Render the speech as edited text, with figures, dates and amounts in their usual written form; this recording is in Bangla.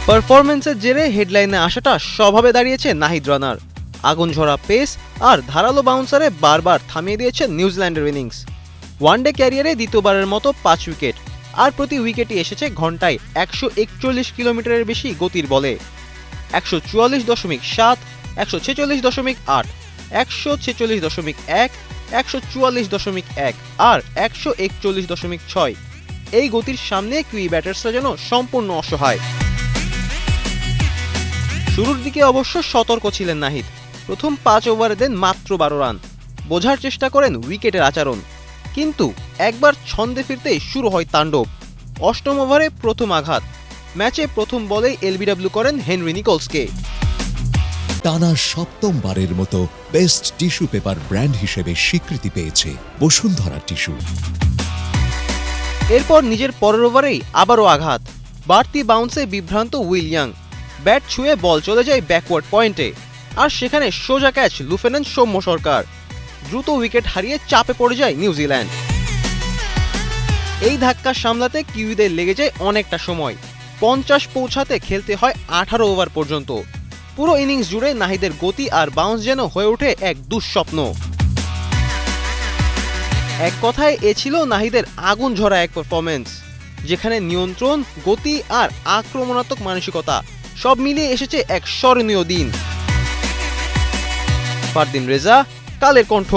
পারফরম্যান্সের জেরে হেডলাইনে আসাটা স্বভাবে দাঁড়িয়েছে নাহিদ রানার। আগুন ঝরা পেস আর ধারালো বাউন্সারে বারবার থামিয়ে দিয়েছে নিউজিল্যান্ডের ইনিংস। ওয়ানডে ক্যারিয়ারে দ্বিতীয়বারের মতো ৫ উইকেট, আর প্রতি উইকেটই এসেছে ঘন্টায় ১৪১ কিলোমিটারের বেশি গতির বলে। ১৪৪.৭, ১৪৬.৮, ১৪৬.১, ১৪৪.১ আর ১৪১.৬। এই গতির সামনে কিউই ব্যাটার্সরা যেন সম্পূর্ণ অসহায়। শুরুর দিকে অবশ্য সতর্ক ছিলেন নাহিদ। প্রথম ৫ ওভারে দেন মাত্র ১২ রান। বোঝার চেষ্টা করেন উইকেটের আচরণ, কিন্তু একবার ছন্দে ফিরতেই শুরু হয় তাণ্ডব। অষ্টম ওভারে প্রথম আঘাত। ম্যাচে প্রথম বলেই এলবিডব্লিউ করেন হেনরি নিকোলসকে। টানা সপ্তমবারের মতো বেস্ট টিস্যু পেপার ব্র্যান্ড হিসেবে স্বীকৃতি পেয়েছে বসুন্ধরা টিস্যু। এরপর নিজের পরের ওভারেই আবারও আঘাত। বাড়তি বাউন্সে বিভ্রান্ত উইল ইয়াং। ব্যাট ছুঁয়ে বল চলে যায় ব্যাকওয়ার্ড পয়েন্টে, আর সেখানে সোজা ক্যাচ লুফে নেন সৌম্য সরকার। দ্রুত উইকেট হারিয়ে চাপে পড়ে যায় নিউজিল্যান্ড। এই ধাক্কা সামলাতে কিউইদের লেগে যায় অনেকটা সময়। ৫০ পৌঁছাতে খেলতে হয় ১৮ ওভার পর্যন্ত। পুরো ইনিংস জুড়ে নাহিদের গতি আর বাউন্স যেন হয়ে ওঠে এক দুঃস্বপ্ন। এক কথায় এ ছিল নাহিদের আগুন ঝরা এক পারফরম্যান্স, যেখানে নিয়ন্ত্রণ, গতি আর আক্রমণাত্মক মানসিকতা সব মিলিয়ে এসেছে এক স্মরণীয় দিন। ফারদিন রেজা, কালের কণ্ঠ।